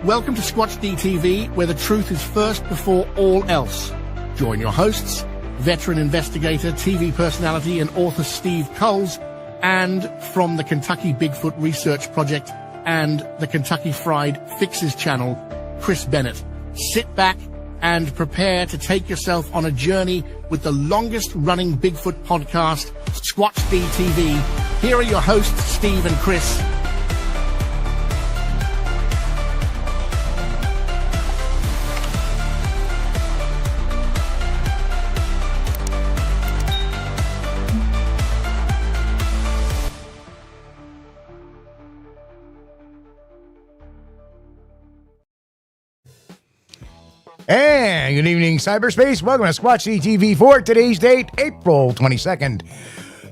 Welcome to Squatch-D TV, where the truth is first before all else. Join your hosts, veteran investigator, TV personality, and author Steve Kulls, and from the Kentucky Bigfoot Research Project and the Kentucky Fried Fixes channel, Chris Bennett. Sit back and prepare to take yourself on a journey with the longest-running Bigfoot podcast, Squatch-D TV. Here are your hosts, Steve and Chris. And good evening, cyberspace. Welcome to Squatch-D TV for today's date, April 22nd,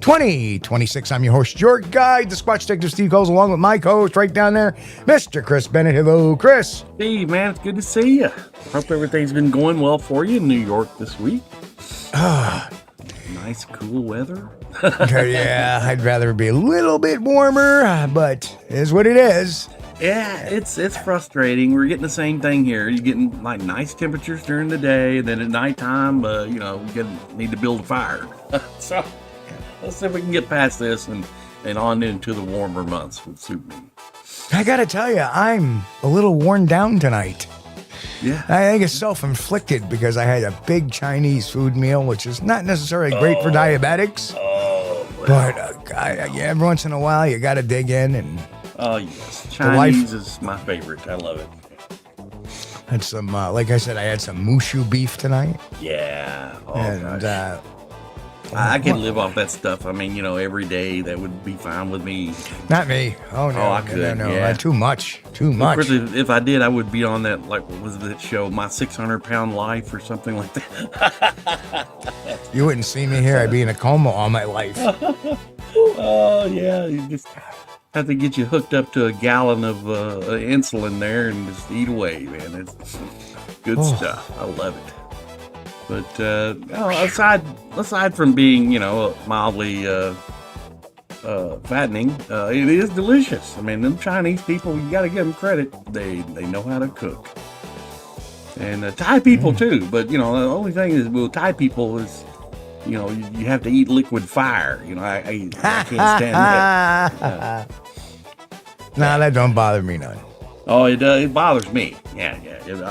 2026. I'm your host, your guide, the Squatch Detective Steve Kulls, along with my co-host right down there, Mr. Chris Bennett. Hello, Chris. Steve, man, it's good to see you. Hope everything's been going well for you in New York this week. Nice, cool weather. Yeah, I'd rather be a little bit warmer, but it is what it is. Yeah, it's frustrating. We're getting the same thing here. You're getting like nice temperatures during the day, and then at nighttime, need to build a fire. So let's see if we can get past this and on into the warmer months would suit me. I gotta tell you, I'm a little worn down tonight. Yeah, I think it's self-inflicted because I had a big Chinese food meal, which is not necessarily great for diabetics. But every once in a while, you gotta dig in and. Oh, yes. Chinese is my favorite. I love it. Had some, like I said, I had some mushu beef tonight. Yeah. Oh, and, gosh. I could live off that stuff. I mean, every day that would be fine with me. Not me. Oh, no. Oh, I could. No. Yeah. Too much. Too much. Of course, if I did, I would be on that, like, what was that show, My 600-Pound Life or something like that. You wouldn't see me here. I'd be in a coma all my life. Oh, yeah. You just have to get you hooked up to a gallon of insulin there and just eat away, man. It's good stuff. I love it. But aside from being, mildly fattening, it is delicious. I mean, them Chinese people, you got to give them credit. They know how to cook. And Thai people too. But the only thing is with Thai people is, you have to eat liquid fire. I can't stand that. Nah, that don't bother me none. Oh, it bothers me. Yeah.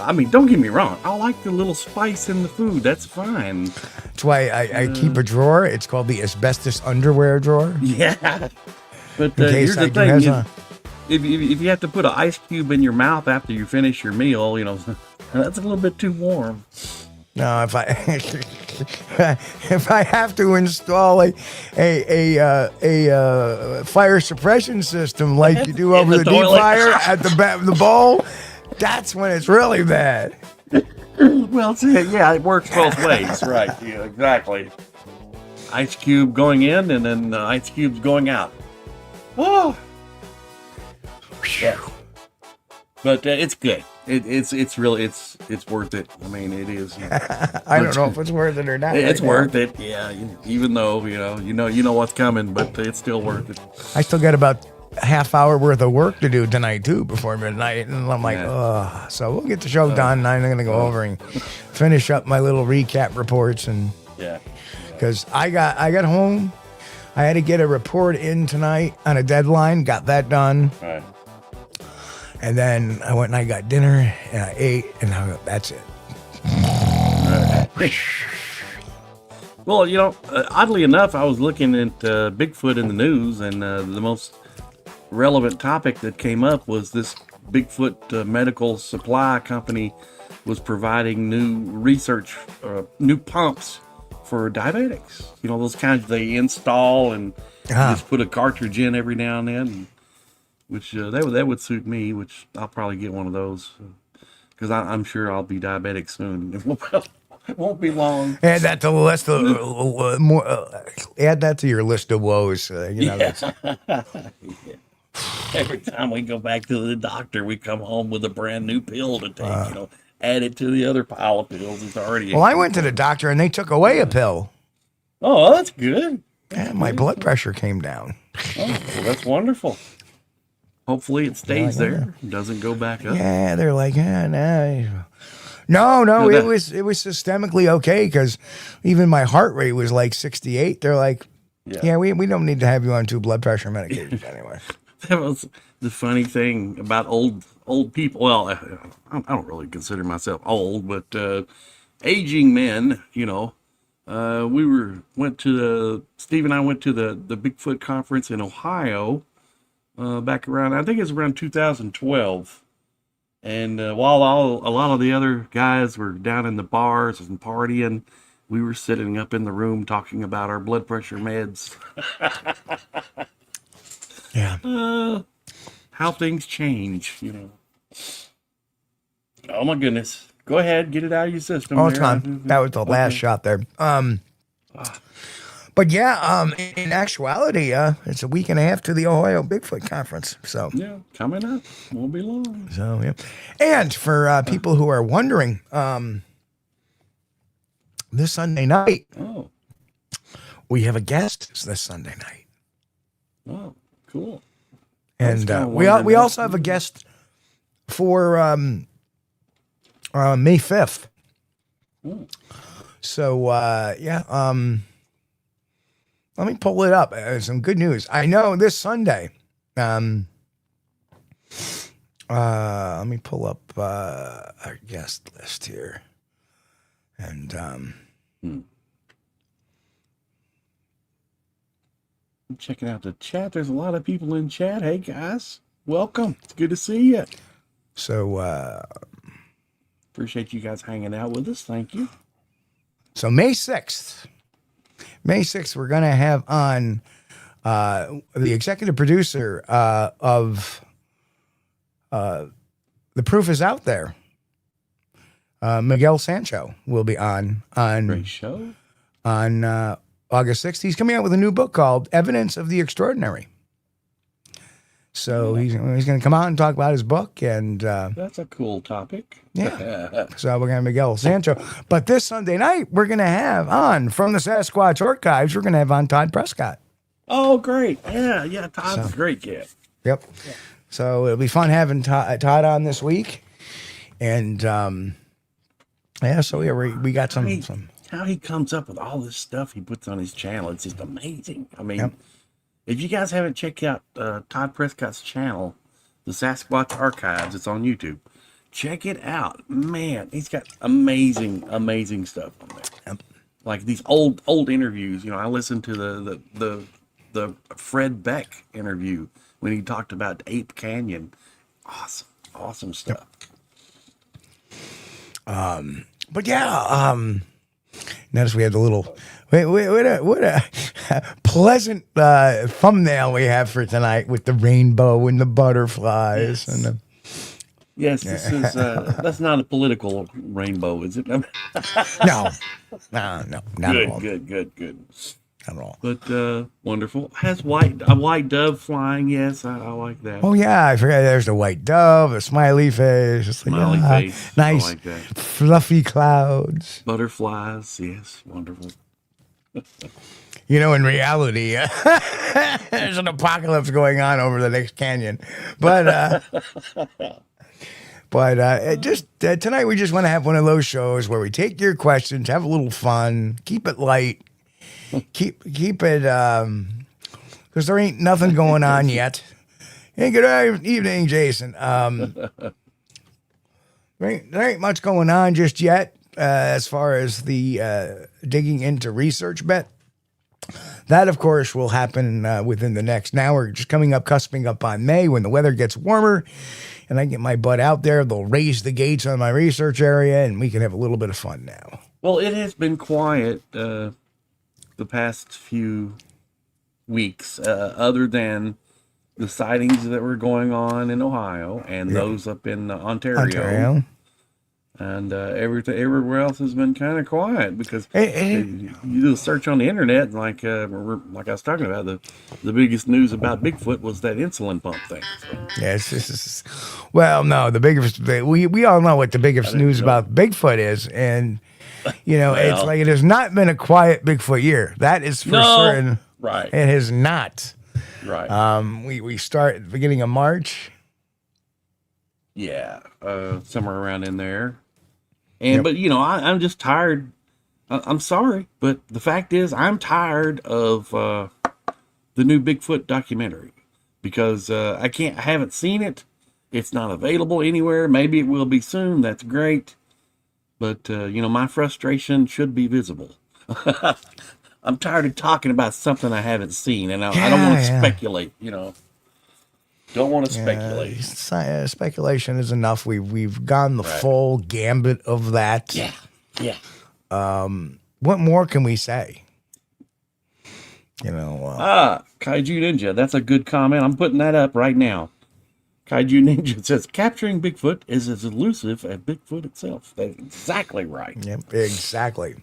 I mean, don't get me wrong. I like the little spice in the food. That's fine. That's why I keep a drawer. It's called the asbestos underwear drawer. Yeah. But here's the thing. If you have to put an ice cube in your mouth after you finish your meal, that's a little bit too warm. No, if I have to install a fire suppression system like you do over the deep fryer at the bowl, that's when it's really bad. Well, yeah, it works both ways, right? Yeah, exactly. Ice cube going in and then ice cubes going out. Oh, yeah. But it's good. It's really worth it. I mean, it is. I don't know if it's worth it or not. It's worth it. Yeah, even though you know what's coming, but it's still worth it. I still got about a half hour worth of work to do tonight too before midnight, and I'm like, so we'll get the show done. And I'm gonna go over and finish up my little recap reports and because I got home, I had to get a report in tonight on a deadline. Got that done. All right. And then I went and I got dinner and I ate and that's it. Well, oddly enough, I was looking at Bigfoot in the news, and the most relevant topic that came up was this Bigfoot medical supply company was providing new research, new pumps for diabetics. Those kinds they install and just put a cartridge in every now and then. Which that would suit me, which I'll probably get one of those because I'm sure I'll be diabetic soon. It won't be long. Add that to the list of add that to your list of woes. Yeah. Every time we go back to the doctor, we come home with a brand new pill to take. Add it to the other pile of pills. It's already. Well, I went to the doctor and they took away a pill. Oh, that's good. And my blood pressure came down. Oh, well, that's wonderful. Hopefully it stays there, doesn't go back up. Yeah, they're like, no, it was systemically okay because even my heart rate was like 68. They're like, yeah, we don't need to have you on 2 blood pressure medications anyway. That was the funny thing about old people. Well, I don't really consider myself old, but aging men, Steve and I went to the Bigfoot conference in Ohio back around, I think it was around 2012. And while a lot of the other guys were down in the bars and partying, we were sitting up in the room talking about our blood pressure meds. Yeah. How things change, Oh my goodness. Go ahead, get it out of your system. Oh, it's gone. That was the last shot there. But yeah, in actuality, it's a week and a half to the Ohio Bigfoot conference. So yeah, coming up, won't be long. So yeah, and for people who are wondering, this Sunday night, we have a guest this Sunday night. Oh, cool! And we also have a guest for May 5th. So let me pull it up. Some good news. I know this Sunday. Let me pull up our guest list here. And I'm checking out the chat. There's a lot of people in chat. Hey guys, welcome. It's good to see you. So appreciate you guys hanging out with us. Thank you. So May 6th, we're going to have on the executive producer of The Proof is Out There. Miguel Sancho will be on Great show. On August 6th. He's coming out with a new book called Evidence of the Extraordinary. So he's going to come out and talk about his book, and that's a cool topic. Yeah. So we're going to have Miguel Sancho. But this Sunday night, we're going to have on from the Sasquatch Archives. We're going to have on Todd Prescott. Oh, great! Yeah. Todd's a great kid. Yep. Yeah. So it'll be fun having Todd on this week, and so we got some. How he comes up with all this stuff he puts on his channel, it's just amazing. I mean, if you guys haven't checked out Todd Prescott's channel, the Sasquatch Archives, it's on YouTube. Check it out. Man, he's got amazing stuff on there. Yep. Like these old interviews. I listened to the Fred Beck interview when he talked about Ape Canyon. Awesome stuff. But yeah, notice we had the little what a pleasant thumbnail we have for tonight with the rainbow and the butterflies and the. Yes, this is that's not a political rainbow, is it? No, not at all. Good. Not at all. But wonderful. Has a white dove flying? Yes, I like that. Oh yeah, I forgot. There's the white dove, a smiley face, just smiley face, nice, I like that. Fluffy clouds, butterflies. Yes, wonderful. In reality, there's an apocalypse going on over the next canyon, but. But tonight we just want to have one of those shows where we take your questions, have a little fun, keep it light, keep it because there ain't nothing going on yet. Hey, good evening, Jason. There ain't much going on just yet as far as the digging into research bit. That, of course, will happen within the next. Now we're just cusping up on May when the weather gets warmer. And I get my butt out there. They'll raise the gates on my research area, and we can have a little bit of fun now. Well, it has been quiet the past few weeks, other than the sightings that were going on in Ohio and those up in Ontario. And everywhere else has been kind of quiet because you do a search on the internet, like I was talking about, the biggest news about Bigfoot was that insulin pump thing. So. Yes, well, no, the biggest we all know what the biggest news about Bigfoot is, and it's like it has not been a quiet Bigfoot year. That is for certain. Right, it has not. Right. We start at the beginning of March. Yeah, somewhere around in there. And but I'm just tired. I'm sorry, but the fact is, I'm tired of the new Bigfoot documentary because I haven't seen it. It's not available anywhere. Maybe it will be soon. That's great. But, my frustration should be visible. I'm tired of talking about something I haven't seen, and I don't want to speculate, Don't want to speculate. Speculation is enough. We've gone the full gambit of that. Yeah. What more can we say? Kaiju Ninja. That's a good comment. I'm putting that up right now. Kaiju Ninja says, capturing Bigfoot is as elusive as Bigfoot itself. That's exactly right. Yep, exactly.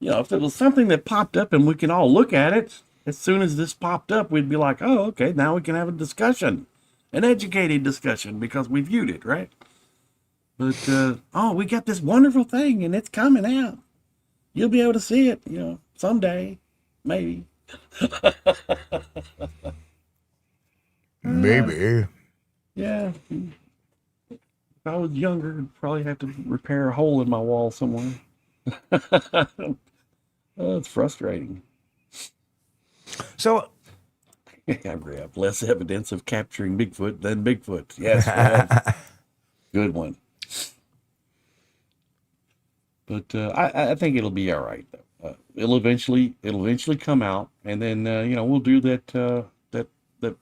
If it was something that popped up and we can all look at it, as soon as this popped up, we'd be like, oh, okay, now we can have a discussion, an educated discussion because we viewed it, right? But, we got this wonderful thing and it's coming out. You'll be able to see it, someday, maybe. Maybe. Yeah. If I was younger, I'd probably have to repair a hole in my wall somewhere. It's frustrating. So, I have less evidence of capturing Bigfoot than Bigfoot. Yes. Good one. But I think it'll be all right. It'll eventually come out, and then we'll do that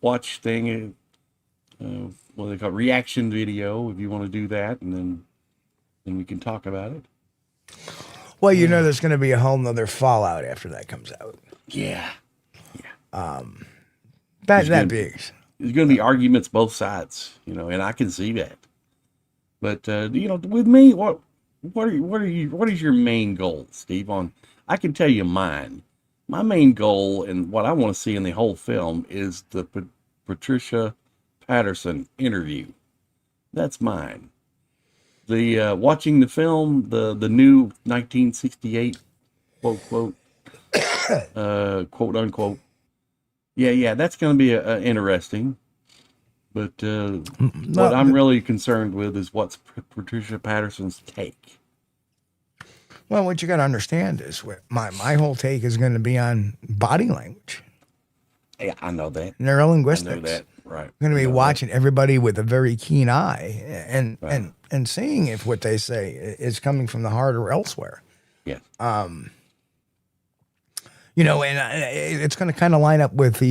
watch thing. What they call reaction video, if you want to do that, and then we can talk about it. Well, there's going to be a whole nother fallout after that comes out. Yeah. That big. There's going to be arguments both sides, and I can see that. But with me, what is your main goal, Steve? I can tell you mine. My main goal and what I want to see in the whole film is the Patricia Patterson interview. That's mine. The watching the film, the new 1968 quote unquote. Yeah, that's going to be interesting. But what I'm really concerned with is what's Patricia Patterson's take. Well, what you got to understand is my whole take is going to be on body language. Yeah, I know that. Neurolinguistics. I know that. Right. I'm going to be watching everybody with a very keen eye and seeing if what they say is coming from the heart or elsewhere. Yeah. And it's going to kind of line up with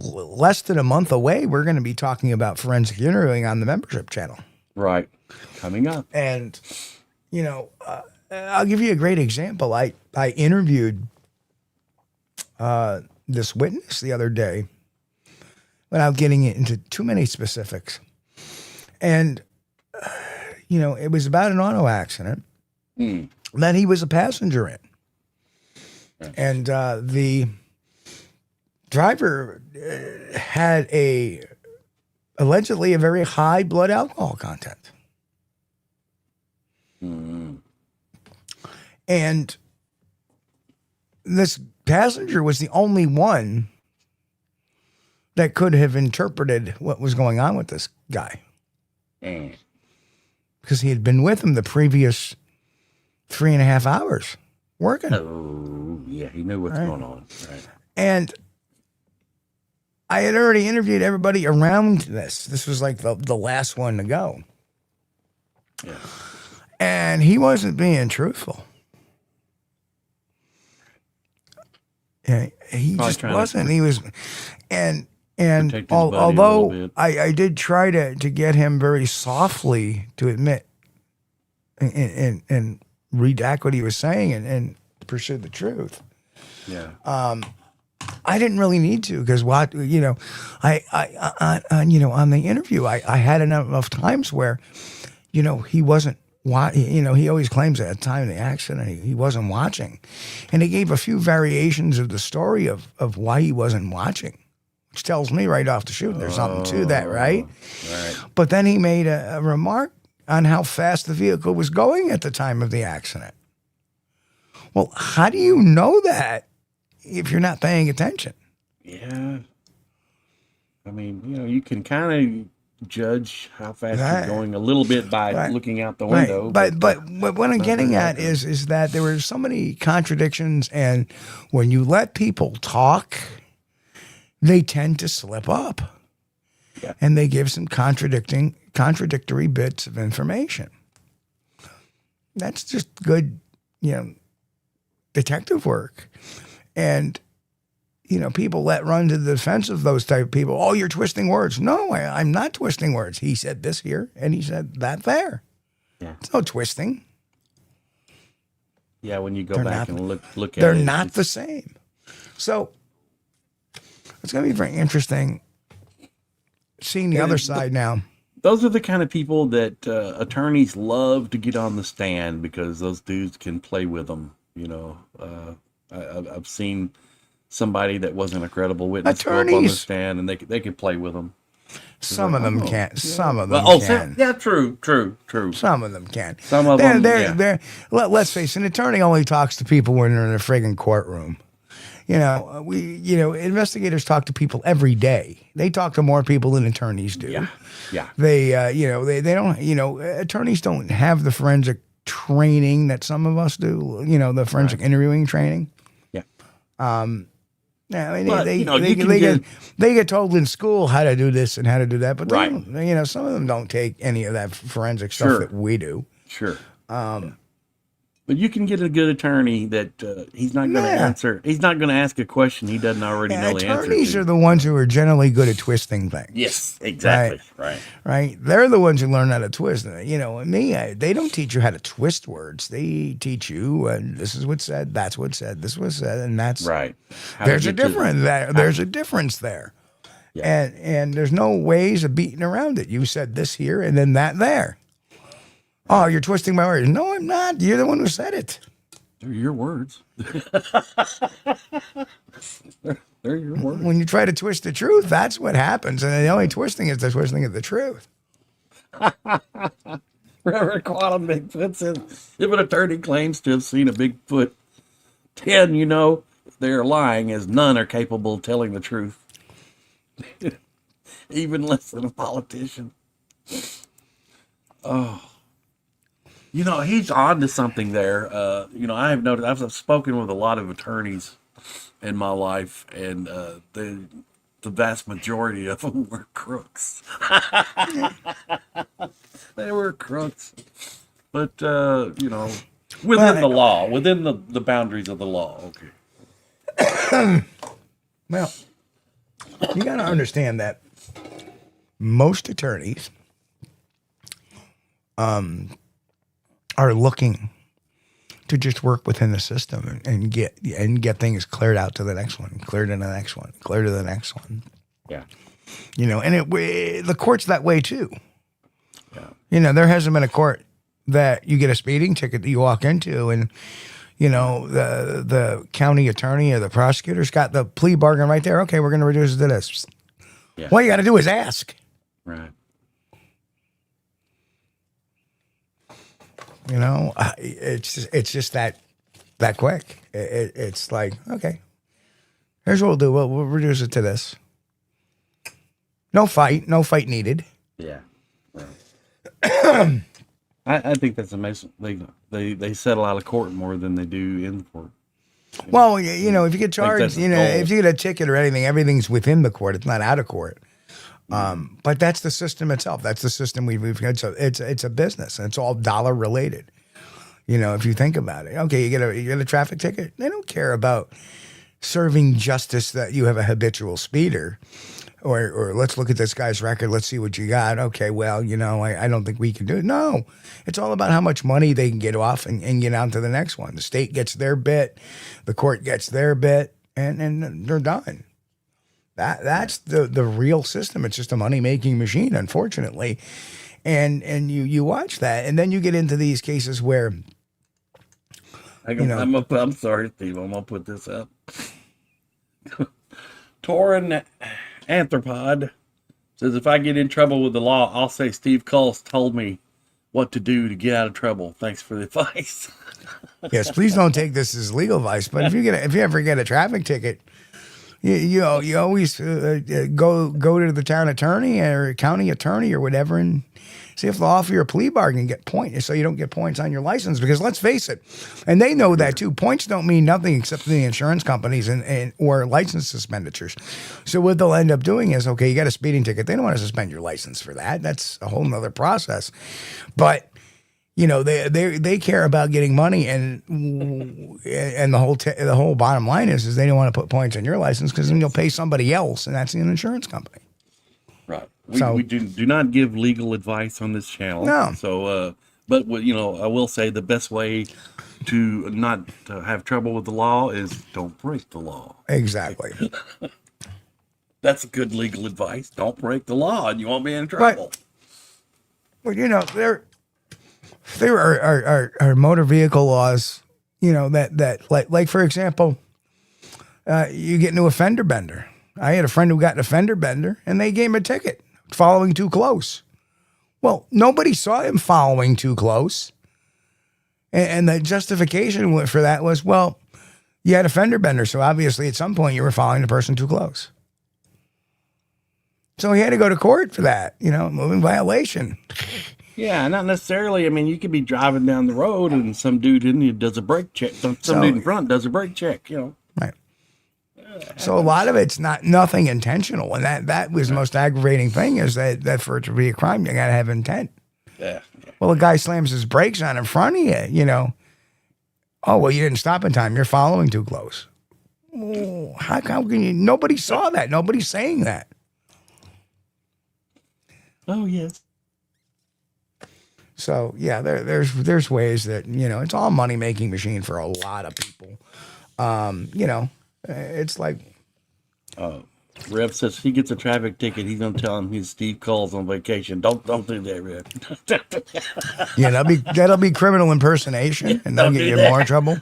less than a month away, we're going to be talking about forensic interviewing on the membership channel. Right. Coming up. And, I'll give you a great example. I interviewed this witness the other day without getting into too many specifics. And, it was about an auto accident that he was a passenger in. Right. And the driver had allegedly a very high blood alcohol content. Mm-hmm. And this passenger was the only one that could have interpreted what was going on with this guy. Because he had been with him the previous 3.5 hours working. Oh, yeah, he knew what's going on. Right. And I had already interviewed everybody around this. This was like the last one to go. Yeah. And he wasn't being truthful. Yeah, he just wasn't. He was, and although I did try to get him very softly to admit and redact what he was saying and pursue the truth. Yeah. I didn't really need to because on the interview I had enough times where, he wasn't. He always claims at the time of the accident he wasn't watching, and he gave a few variations of the story of why he wasn't watching, which tells me right off the shoot there's something to that, right? Right. But then he made a remark on how fast the vehicle was going at the time of the accident. Well, how do you know that if you're not paying attention. Yeah. I mean, you can kind of judge how fast you're going a little bit by looking out the window. But what I'm getting at is that there were so many contradictions, and when you let people talk, they tend to slip up. Yeah. And they give some contradictory bits of information. That's just good, detective work. And people let run to the defense of those type of people. Oh, you're twisting words. No, I'm not twisting words. He said this here, and he said that there. Yeah. It's no twisting. Yeah, when you go back and look at it. They're not the same. So it's going to be very interesting seeing the other side now. Those are the kind of people that attorneys love to get on the stand because those dudes can play with them. I've seen somebody that wasn't a credible witness go up on the stand, and they could play with them. Some of them can't. Some of them can. Yeah, true. Some of them can. Some of them. Let's face it, an attorney only talks to people when they're in a friggin' courtroom. Investigators talk to people every day. They talk to more people than attorneys do. Yeah. They don't. Attorneys don't have the forensic training that some of us do. The forensic interviewing training. Yeah. Yeah, I mean, they get told in school how to do this and how to do that, but some of them don't take any of that forensic stuff that we do. Sure. But you can get a good attorney that he's not going to answer. He's not going to ask a question he doesn't already know the answer to. Attorneys are the ones who are generally good at twisting things. Yes, exactly. Right. They're the ones who learn how to twist. They don't teach you how to twist words. They teach you, this is what's said, that's what's said, this was said, and that's right. There's a difference there. There's a difference there. Yeah. And there's no ways of beating around it. You said this here and then that there. Oh, you're twisting my words. No, I'm not. You're the one who said it. They're your words. They're your words. When you try to twist the truth, that's what happens. And the only twisting is the twisting of the truth. Reverend Quantum Bigfoot says, if an attorney claims to have seen a Bigfoot, 10, they're lying, as none are capable of telling the truth. Even less than a politician. Oh. He's on to something there. I have noticed, I've spoken with a lot of attorneys in my life, and the vast majority of them were crooks. They were crooks. But, within the law, within the boundaries of the law. Okay. Well, you got to understand that most attorneys are looking to just work within the system and get things cleared out to the next one, clear to the next one, clear to the next one. Yeah. And the court's that way too. Yeah. There hasn't been a court that you get a speeding ticket that you walk into and, the county attorney or the prosecutor's got the plea bargain right there. Okay, we're going to reduce it to this. Yeah. All you got to do is ask. Right. It's just that quick. It's like, okay, here's what we'll do. We'll reduce it to this. No fight needed. Yeah. Right. I think that's amazing. They settle out of court more than they do in court. Well, if you get charged, if you get a ticket or anything, everything's within the court. It's not out of court. But that's the system itself. That's the system we've had. So it's a business, and it's all dollar related. If you think about it, okay, you get a traffic ticket. They don't care about serving justice that you have a habitual speeder, or let's look at this guy's record. Let's see what you got. Okay, well, I don't think we can do it. No, it's all about how much money they can get off and get on to the next one. The state gets their bit, the court gets their bit, and they're done. That's the real system. It's just a money-making machine, unfortunately. And you watch that, and then you get into these cases where I'm sorry, Steve. I'm gonna put this up. Torin Anthropod says, if I get in trouble with the law, I'll say Steve Kulls told me what to do to get out of trouble. Thanks for the advice. Yes, please don't take this as legal advice. But if you ever get a traffic ticket, you always go to the town attorney or county attorney or whatever and see if they'll offer you a plea bargain and get points, so you don't get points on your license. Because let's face it, and they know that too. Points don't mean nothing except to the insurance companies and or license expenditures. So what they'll end up doing is, okay, you got a speeding ticket. They don't want to suspend your license for that. That's a whole nother process. But they care about getting money, and the whole bottom line is they don't want to put points on your license because then you'll pay somebody else, and that's an insurance company. Right. We do not give legal advice on this channel. No. So, but I will say the best way to not have trouble with the law is don't break the law. Exactly. That's good legal advice. Don't break the law, and you won't be in trouble. But, there are motor vehicle laws, that like for example, you get into a fender bender. I had a friend who got in a fender bender, and they gave him a ticket following too close. Well, nobody saw him following too close, and the justification for that was, well, you had a fender bender, so obviously at some point you were following the person too close. So he had to go to court for that, moving violation. Yeah, not necessarily. I mean, you could be driving down the road and some dude in you does a brake check. Some dude in front does a brake check, Right. So a lot of it's nothing intentional. And that was the most aggravating thing is that for it to be a crime, you got to have intent. Yeah. Well, a guy slams his brakes on in front of you, Oh, well, you didn't stop in time. You're following too close. Oh, how can you? Nobody saw that. Nobody's saying that. Oh, yes. So yeah, there's ways that it's all a money making machine for a lot of people. It's like Rev says if he gets a traffic ticket, he's gonna tell him he's Steve Kulls on vacation. Don't do that, Rev. yeah, that'll be criminal impersonation, and that'll get you in more trouble.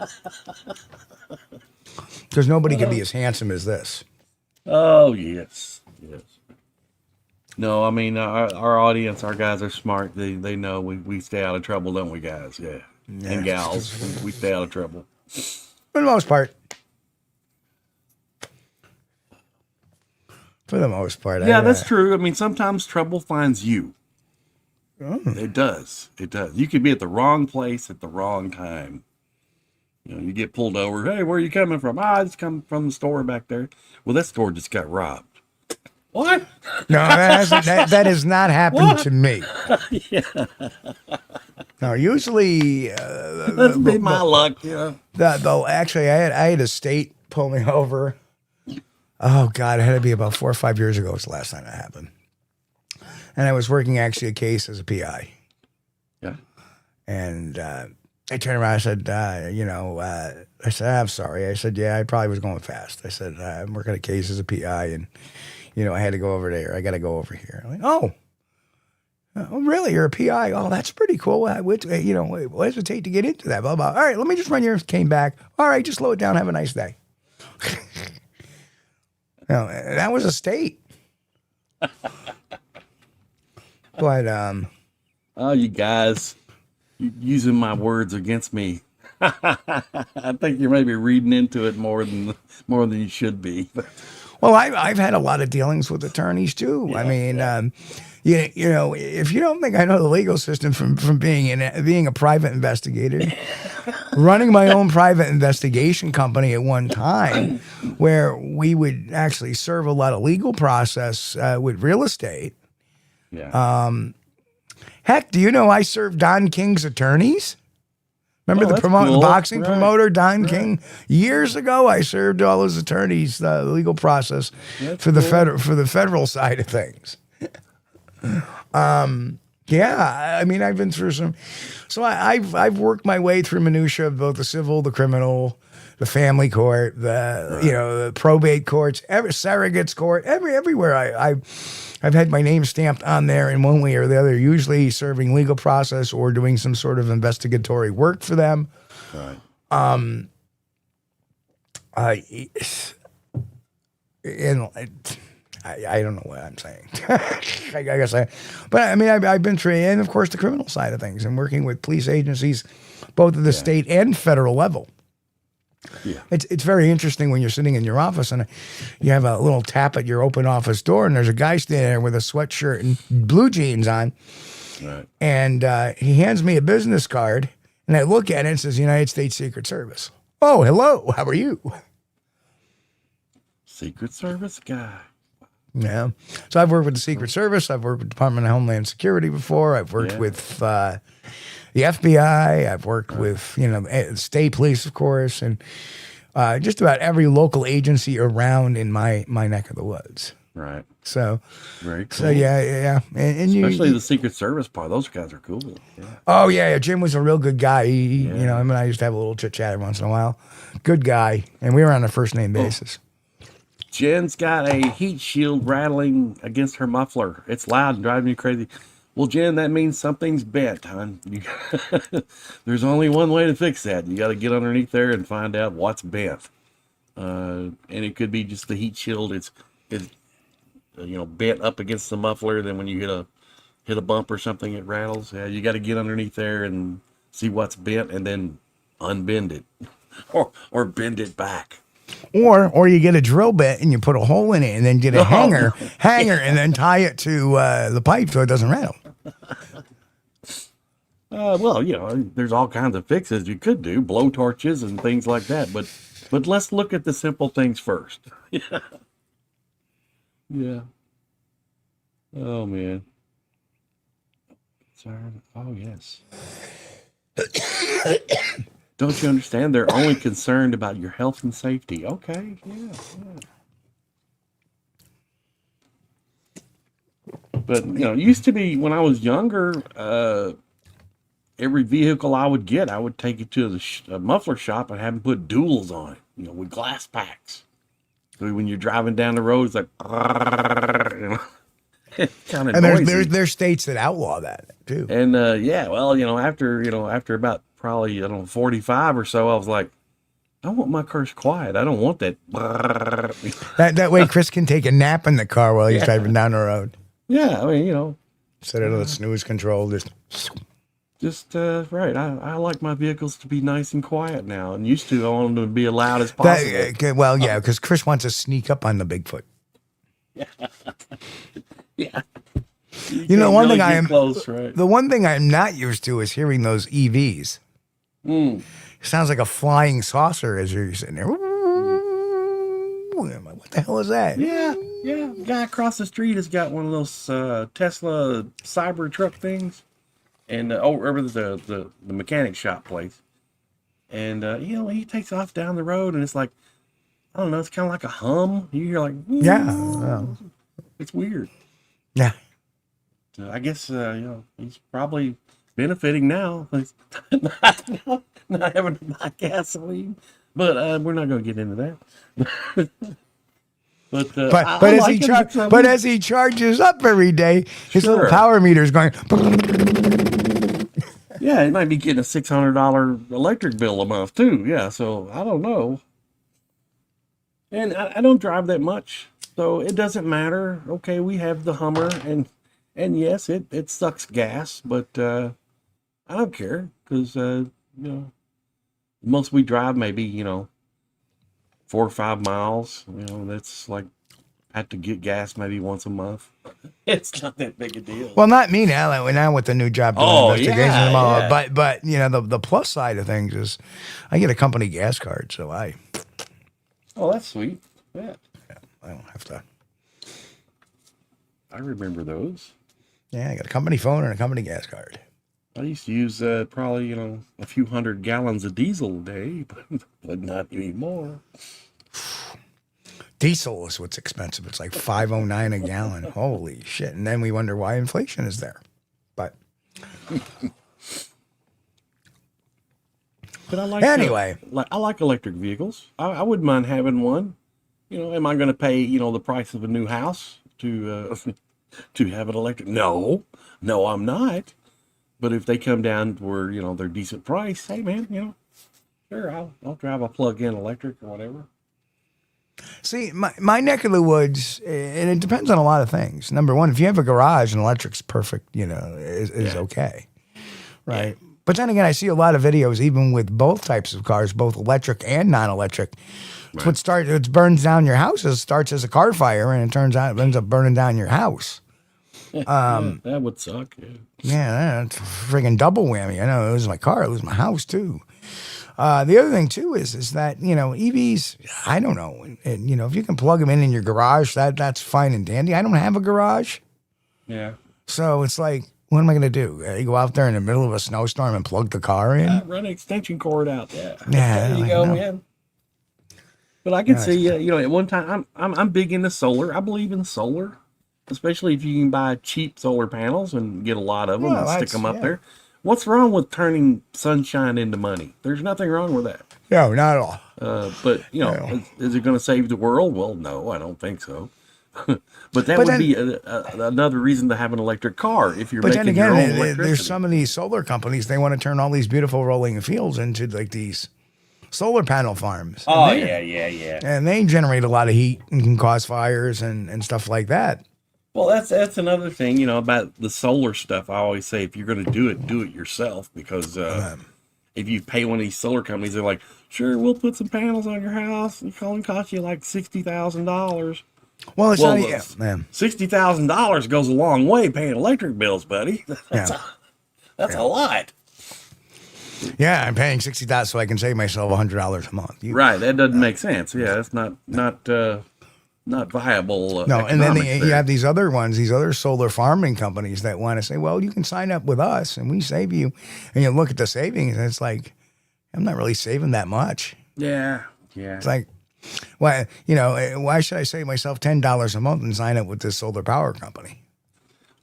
Because nobody can be as handsome as this. Oh yes. No, I mean our audience, our guys are smart. They know we stay out of trouble, don't we, guys? Yeah. And gals, we stay out of trouble for the most part. For the most part, yeah, that's true. I mean, sometimes trouble finds you. Oh. It does. You could be at the wrong place at the wrong time. You get pulled over. Hey, where are you coming from? I just come from the store back there. Well, that store just got robbed. What? No, that has not happened to me. Yeah. No, usually that's been my luck. Yeah. Actually, I had a state pull me over. Oh God, it had to be about 4 or 5 years ago. Was the last time that happened, and I was working actually a case as a PI. Yeah. And I turned around. I said, I said, I'm sorry. I said, yeah, I probably was going fast. I said, I'm working a case as a PI, and I had to go over there. I got to go over here. I'm like, oh, really? You're a PI? Oh, that's pretty cool. What hesitate to get into that? Blah, blah. All right, let me just run your. Came back. All right, just slow it down. Have a nice day. That was a state. But oh, you guys, you're using my words against me. I think you're maybe reading into it more than you should be. Well, I've had a lot of dealings with attorneys too. Yeah, I mean, if you don't think I know the legal system from being a private investigator, running my own private investigation company at one time, where we would actually serve a lot of legal process with real estate. Yeah. Heck, do you know I served Don King's attorneys? Remember the cool. boxing promoter, Don King? Years ago, I served all his attorneys the legal process for the federal side of things. Yeah, I mean, I've been through some. So I've worked my way through minutia of both the civil, the criminal, the family court, the probate courts, surrogates court, everywhere. I've had my name stamped on there in one way or the other, usually serving legal process or doing some sort of investigatory work for them. Right. I don't know what I'm saying. I guess but I mean, I've been trained, and of course the criminal side of things, and working with police agencies, both at the state and federal level. Yeah. It's very interesting when you're sitting in your office and you have a little tap at your open office door, and there's a guy standing there with a sweatshirt and blue jeans on. Right. And he hands me a business card, and I look at it and it says United States Secret Service. Oh, hello. How are you? Secret Service guy. Yeah. So I've worked with the Secret Service. I've worked with Department of Homeland Security before. I've worked with the FBI. I've worked with, state police, of course, and just about every local agency around in my neck of the woods. Right. So, very cool. So yeah. And especially the Secret Service part. Those guys are cool. Yeah. Oh yeah. Jim was a real good guy. Him and I used to have a little chit chat every once in a while. Good guy. And we were on a first name basis. Jen's got a heat shield rattling against her muffler. It's loud and driving me crazy. Well, Jen, that means something's bent, hon. There's only one way to fix that. You got to get underneath there and find out what's bent. And it could be just the heat shield. It's bent up against the muffler. Then when you hit a bump or something, it rattles. Yeah, you got to get underneath there and see what's bent, and then unbend it or bend it back. Or you get a drill bit and you put a hole in it and then get a hanger and then tie it to the pipe so it doesn't rattle. Well, there's all kinds of fixes you could do, blow torches and things like that. But let's look at the simple things first. Yeah. Yeah. Oh man. Sorry. Oh yes. Don't you understand? They're only concerned about your health and safety. Okay, yeah. But, it used to be when I was younger, every vehicle I would get, I would take it to the muffler shop and have them put duals on it, with glass packs. So when you're driving down the road, it's like, it's kind of noisy. And there's states that outlaw that too. And after about probably 45 or so, I was like, I want my cars quiet. I don't want that. That way Chris can take a nap in the car while he's driving down the road. Yeah, I mean, instead of the snooze control, just right. I like my vehicles to be nice and quiet now. And used to, I want them to be as loud as possible. Because Chris wants to sneak up on the Bigfoot. Yeah. One thing the one thing I'm not used to is hearing those EVs. It sounds like a flying saucer as you're sitting there. What the hell is that? Yeah. The guy across the street has got one of those Tesla Cyber truck things, and over the mechanic shop place, and he takes off down the road, and it's like, I don't know, it's kind of like a hum. You hear like, it's weird. Yeah. I guess he's probably benefiting now. Not having to buy gasoline, but we're not going to get into that. But as he charges up every day, his little power meter is going. Yeah, he might be getting a $600 electric bill a month too. Yeah, so I don't know. And I don't drive that much, so it doesn't matter. Okay, we have the Hummer, and yes, it sucks gas, but I don't care because most we drive maybe 4 or 5 miles. That's like I have to get gas maybe once a month. It's not that big a deal. Well, not me now. We're now with the new job doing investigations. Yeah. But the plus side of things is I get a company gas card, so I. Oh, that's sweet. Yeah. I don't have to. I remember those. Yeah, I got a company phone and a company gas card. I used to use probably, a few 100 gallons of diesel a day, but not anymore. Diesel is what's expensive. It's like $5.09 a gallon. Holy shit. And then we wonder why inflation is there. But I like I like electric vehicles. I wouldn't mind having one. Am I going to pay, the price of a new house to have an electric? No, I'm not. But if they come down where, they're decent price, hey man, sure, I'll drive a plug-in electric or whatever. See, my neck of the woods, and it depends on a lot of things. Number one, if you have a garage, an electric's perfect, is okay. Right. Yeah. But then again, I see a lot of videos, even with both types of cars, both electric and non-electric. Right. What burns down your house starts as a car fire, and it ends up burning down your house. That would suck. Yeah, that's a friggin' double whammy. I know, I lose my car, I lose my house too. The other thing too is that EVs. I don't know, and if you can plug them in your garage, that's fine and dandy. I don't have a garage. Yeah. So it's like, what am I going to do? You go out there in the middle of a snowstorm and plug the car in? Run an extension cord out. Yeah. Yeah. There you go, man. But I can see, at one time, I'm big into solar. I believe in solar, especially if you can buy cheap solar panels and get a lot of them and stick them up there. What's wrong with turning sunshine into money? There's nothing wrong with that. No, not at all. But, is it going to save the world? Well, no, I don't think so. But would be another reason to have an electric car if you're making your own electricity. There's some of these solar companies, they want to turn all these beautiful rolling fields into like these solar panel farms. Oh, yeah. And they generate a lot of heat and can cause fires and stuff like that. Well, that's another thing, about the solar stuff. I always say if you're going to do it yourself, because if you pay one of these solar companies, they're like, sure, we'll put some panels on your house. It's going to cost you like $60,000. Well, it's not, man. $60,000 goes a long way paying electric bills, buddy. That's a lot. Yeah, I'm paying $60,000 so I can save myself $100 a month. Right, that doesn't make sense. Yeah, that's not viable. No, and then you have these other ones, these other solar farming companies that want to say, well, you can sign up with us and we save you. And you look at the savings and it's like, I'm not really saving that much. Yeah. It's like, why should I save myself $10 a month and sign up with this solar power company?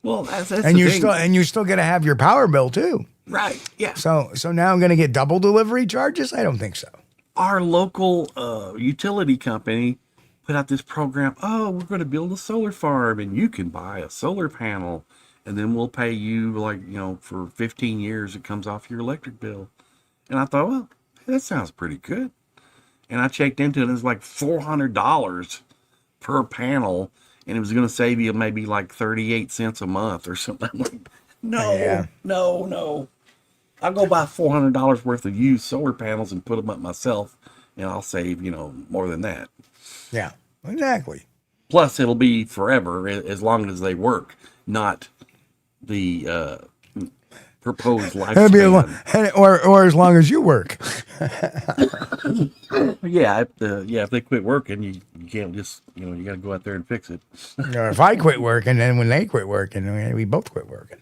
Well, that's and you're still going to have your power bill too. Right. Yeah. So now I'm going to get double delivery charges? I don't think so. Our local utility company put out this program. Oh, we're going to build a solar farm and you can buy a solar panel and then we'll pay you for 15 years it comes off your electric bill. And I thought, well, that sounds pretty good. And I checked into it, and it was like $400 per panel, and it was going to save you maybe like 38 cents a month or something. I'm like, no. I'll go buy $400 worth of used solar panels and put them up myself, and I'll save, more than that. Yeah, exactly. Plus, it'll be forever as long as they work, not the proposed lifespan. Or as long as you work. If they quit working, you can't just, you got to go out there and fix it. Or if I quit working, then when they quit working, we both quit working.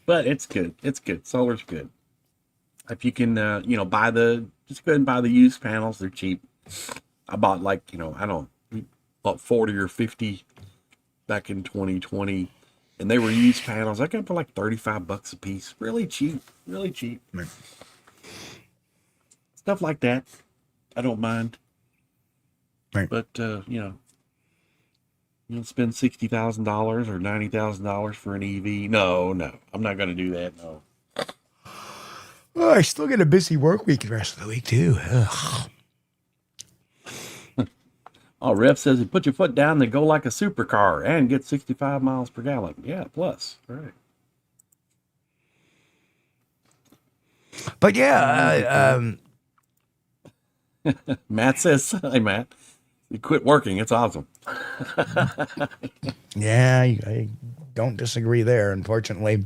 But it's good. It's good. Solar's good. If you can, just go ahead and buy the used panels. They're cheap. I bought we bought 40 or 50 back in 2020. And they were used panels. I got them for like $35 a piece. Really cheap. Right. Stuff like that. I don't mind. Right. But, spend $60,000 or $90,000 for an EV. No. I'm not going to do that. No. Oh, I still get a busy work week the rest of the week, too. Ugh. Oh, Rev says, you put your foot down, they go like a supercar and get 65 miles per gallon. Yeah, plus. Right. But yeah, Matt says, hey, Matt, you quit working. It's awesome. Yeah, I don't disagree there, unfortunately.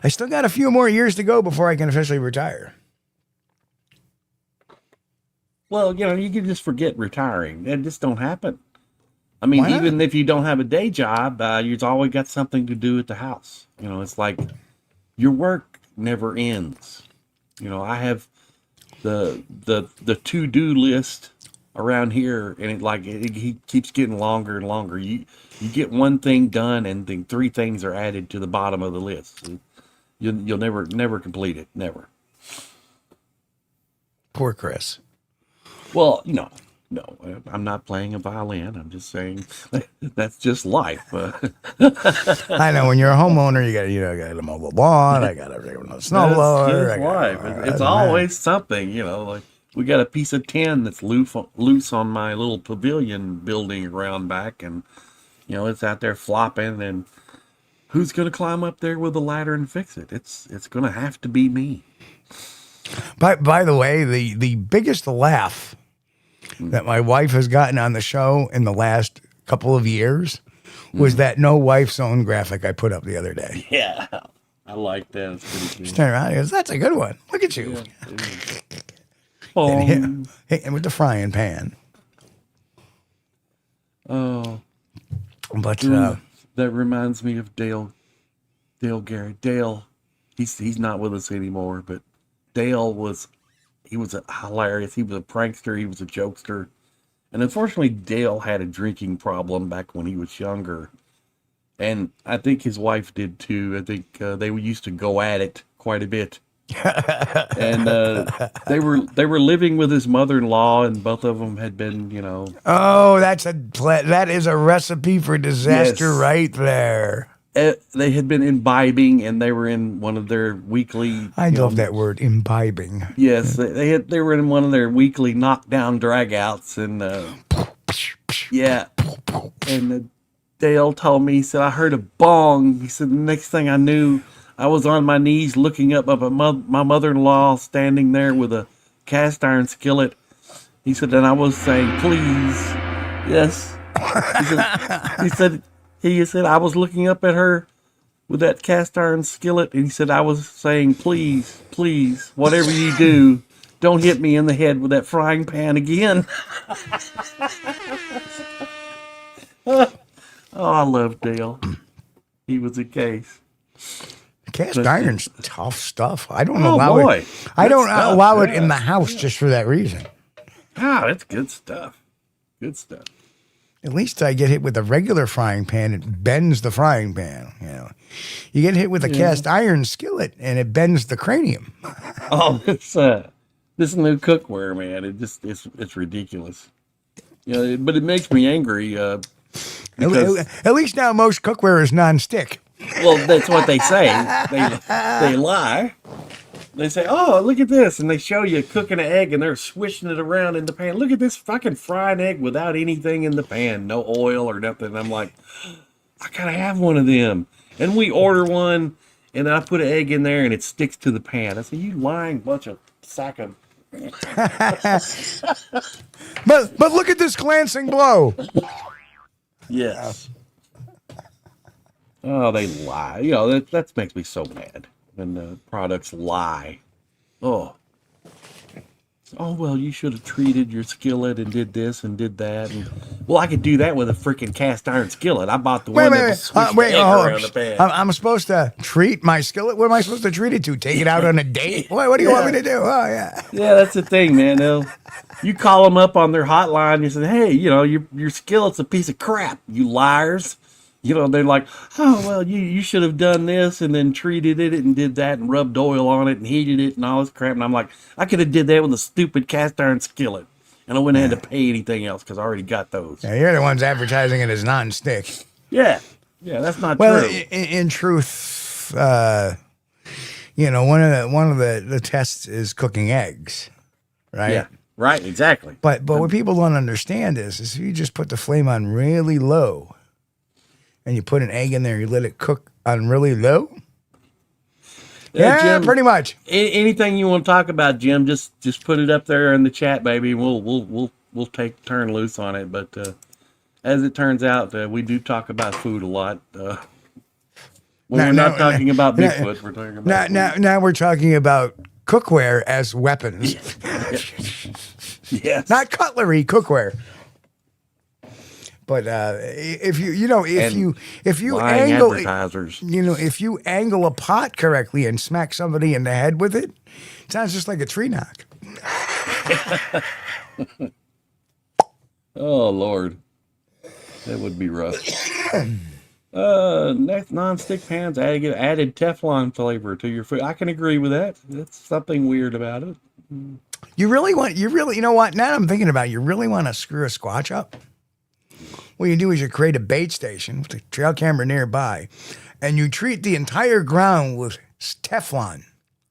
I still got a few more years to go before I can officially retire. Well, you can just forget retiring. That just don't happen. I mean, even if you don't have a day job, you've always got something to do at the house. It's like your work never ends. I have the to-do list around here, and it keeps getting longer and longer. You get one thing done, and then 3 things are added to the bottom of the list. You'll never complete it. Never. Poor Chris. Well, no, I'm not playing a violin. I'm just saying that's just life. I know when you're a homeowner, you gotta mow the lawn. I gotta rig a snowblower. That's life. It's always something, like we got a piece of tin that's loose on my little pavilion building around back, and it's out there flopping, and who's going to climb up there with a ladder and fix it? It's going to have to be me. By the way, the biggest laugh that my wife has gotten on the show in the last couple of years was that no wife's own graphic I put up the other day. Yeah, I like that. It's pretty cool. She turned around and goes, "That's a good one. Look at you." Yeah, and with the frying pan. Oh. But that reminds me of Dale Gary. Dale, he's not with us anymore, but Dale was hilarious. He was a prankster. He was a jokester. And unfortunately, Dale had a drinking problem back when he was younger. And I think his wife did too. I think they used to go at it quite a bit. And they were living with his mother-in-law, and both of them had been, Oh, that is a recipe for disaster right there. They had been imbibing, and they were in one of their weekly. I love that word, imbibing. Yes, they were in one of their weekly knockdown dragouts, and and Dale told me, he said, I heard a bong. He said, the next thing I knew, I was on my knees looking up at my mother-in-law standing there with a cast iron skillet. He said, and I was saying, please, yes. He said, I was looking up at her with that cast iron skillet, and he said, I was saying, please, please, whatever you do, don't hit me in the head with that frying pan again. Oh, I love Dale. He was a case. Cast iron's tough stuff. I don't allow it. I don't allow it in the house just for that reason. Oh, it's good stuff. Good stuff. At least I get hit with a regular frying pan. It bends the frying pan. You get hit with a cast iron skillet, and it bends the cranium. Oh, this new cookware, man. It's ridiculous. But it makes me angry. At least now most cookware is non-stick. Well, that's what they say. They lie. They say, oh, look at this. And they show you cooking an egg, and they're swishing it around in the pan. Look at this fucking fried egg without anything in the pan. No oil or nothing. And I'm like, I gotta have one of them. And we order one, and I put an egg in there, and it sticks to the pan. I say, you lying bunch of sack of... But look at this glancing blow. Yes. Oh, they lie. That makes me so mad when the products lie. Oh, well, you should have treated your skillet and did this and did that. And, well, I could do that with a freaking cast iron skillet. I bought the one that switched the egg around the pan. I'm supposed to treat my skillet? What am I supposed to treat it to? Take it out on a date? What do you want me to do? Oh, yeah. Yeah, that's the thing, man. You call them up on their hotline. You say, hey, your skillet's a piece of crap, you liars. They're like, oh, well, you should have done this and then treated it and did that and rubbed oil on it and heated it and all this crap. And I'm like, I could have did that with a stupid cast iron skillet. And I wouldn't have had to pay anything else because I already got those. Yeah, you're the ones advertising it as non-stick. Yeah. Yeah, that's not true. Well, in truth, one of the tests is cooking eggs, right? Yeah, right, exactly. But what people don't understand is if you just put the flame on really low, and you put an egg in there, you let it cook on really low. Yeah, Jim, pretty much. Anything you want to talk about, Jim, just put it up there in the chat, baby. We'll turn loose on it. But as it turns out, we do talk about food a lot. We're not talking about Bigfoot. We're talking about now we're talking about cookware as weapons. Yes, not cutlery, cookware. But if you angle advertisers, if you angle a pot correctly and smack somebody in the head with it, it sounds just like a tree knock. Oh Lord, that would be rough. Next, non-stick pans added Teflon flavor to your food. I can agree with that. That's something weird about it. You know what? Now I'm thinking about it, you really want to screw a Squatch up? What you do is you create a bait station with a trail camera nearby, and you treat the entire ground with Teflon.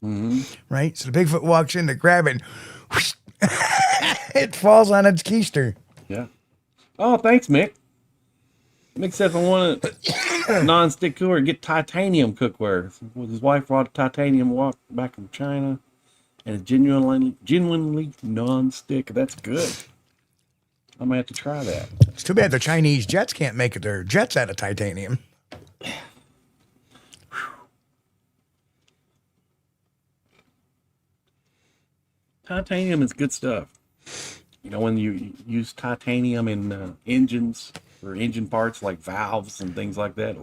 Mm-hmm. Right? So the Bigfoot walks in to grab it. It falls on its keister. Yeah. Oh, thanks, Mick. Mick says I want a non-stick cookware. Get titanium cookware. His wife brought a titanium wok back from China, and it's genuinely non-stick. That's good. I might have to try that. It's too bad the Chinese jets can't make their jets out of titanium. Titanium is good stuff. You know, when you use titanium in engines or engine parts like valves and things like that.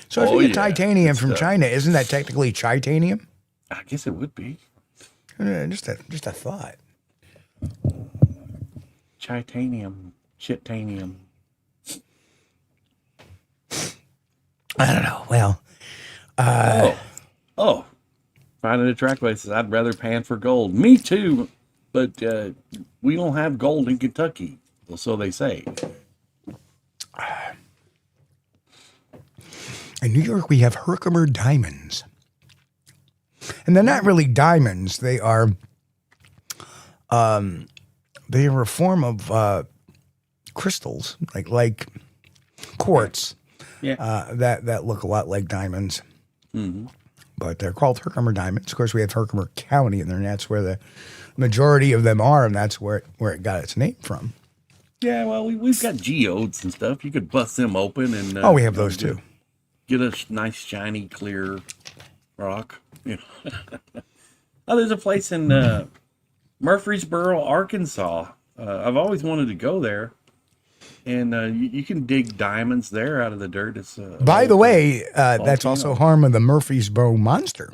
So if you get titanium from China, isn't that technically chitanium? I guess it would be. Just a thought. Chitanium, shitanium. I don't know. Well, Finding a track says I'd rather pan for gold. Me too, but we don't have gold in Kentucky, well, so they say. In New York, we have Herkimer diamonds, and they're not really diamonds. They are a form of crystals, like quartz. Yeah. That look a lot like diamonds. Mm-hmm. But they're called Herkimer diamonds. Of course, we have Herkimer County in there, and that's where the majority of them are, and that's where it got its name from. Yeah, well, we've got geodes and stuff. You could bust them open and we have those too. Get a nice, shiny, clear rock. You know. Oh, there's a place in Murfreesboro, Arkansas. I've always wanted to go there. And you can dig diamonds there out of the dirt. It's by the way, that's also home of the Murfreesboro Monster.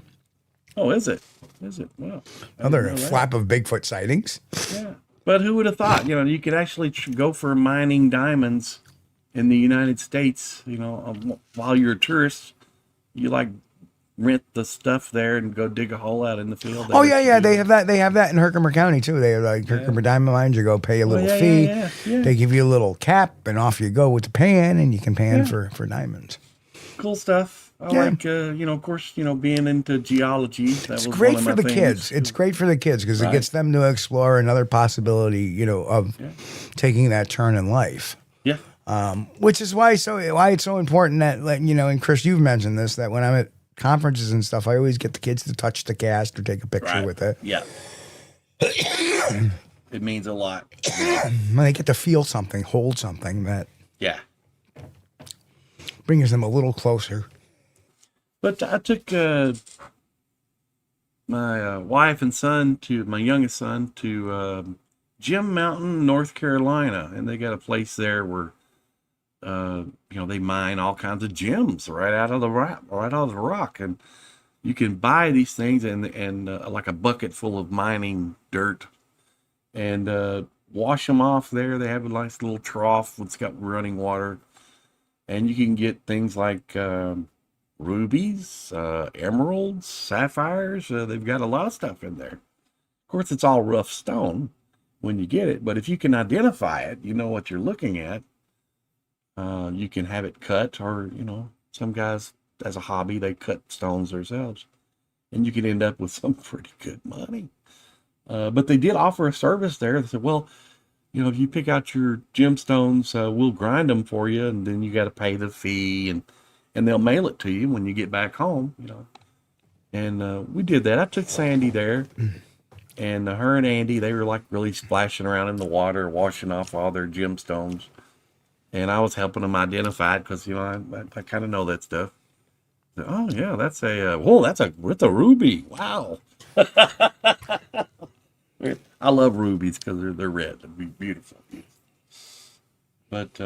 Oh, is it? Is it? Well, another flap of Bigfoot sightings. Yeah, but who would have thought? You know, you could actually go for mining diamonds in the United States. You know, while you're a tourist, you like rent the stuff there and go dig a hole out in the field. Oh yeah. They have that. They have that in Herkimer County too. They have like Herkimer diamond mines. You go pay a little fee. Yeah. They give you a little cap, and off you go with the pan, and you can pan for diamonds. Cool stuff. I like, you know, of course, you know, being into geology. It's great for the kids. It's great for the kids because it gets them to explore another possibility, you know, of taking that turn in life. Yeah. Which is why it's so important that, like, you know, and Chris, you've mentioned this, that when I'm at conferences and stuff, I always get the kids to touch the cast or take a picture with it. Yeah. It means a lot. When they get to feel something, hold something, that brings them a little closer. But I took my wife and son my youngest son to Jim Mountain, North Carolina, and they got a place there where you know, they mine all kinds of gems right out of the rock, and you can buy these things and like a bucket full of mining dirt, and wash them off there. They have a nice little trough that's got running water, and you can get things like rubies, emeralds, sapphires. They've got a lot of stuff in there. Of course, it's all rough stone when you get it, but if you can identify it, you know what you're looking at. You can have it cut, or, you know, some guys, as a hobby, they cut stones themselves, and you can end up with some pretty good money. But they did offer a service there. They said, well, you know, if you pick out your gemstones, we'll grind them for you, and then you got to pay the fee, and they'll mail it to you when you get back home, you know. And we did that. I took Sandy there, and her and Andy, they were like really splashing around in the water, washing off all their gemstones. And I was helping them identify it because, you know, I kind of know that stuff. Oh yeah, that's a a ruby. Wow. I love rubies because they're red. They're beautiful. But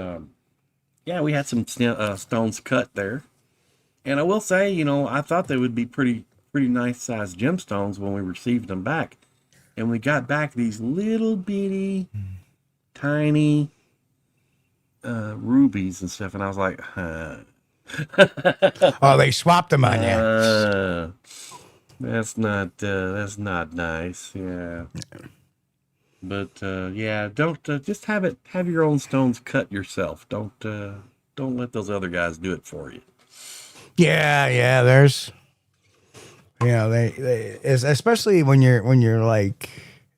yeah, we had some stones cut there, and I will say, you know, I thought they would be pretty nice sized gemstones when we received them back, and we got back these little bitty, tiny rubies and stuff, and I was like, oh, they swapped them on you. That's not nice. Yeah. But yeah, don't just have your own stones cut yourself. Don't let those other guys do it for you. Yeah, there's, you know, they especially when you're like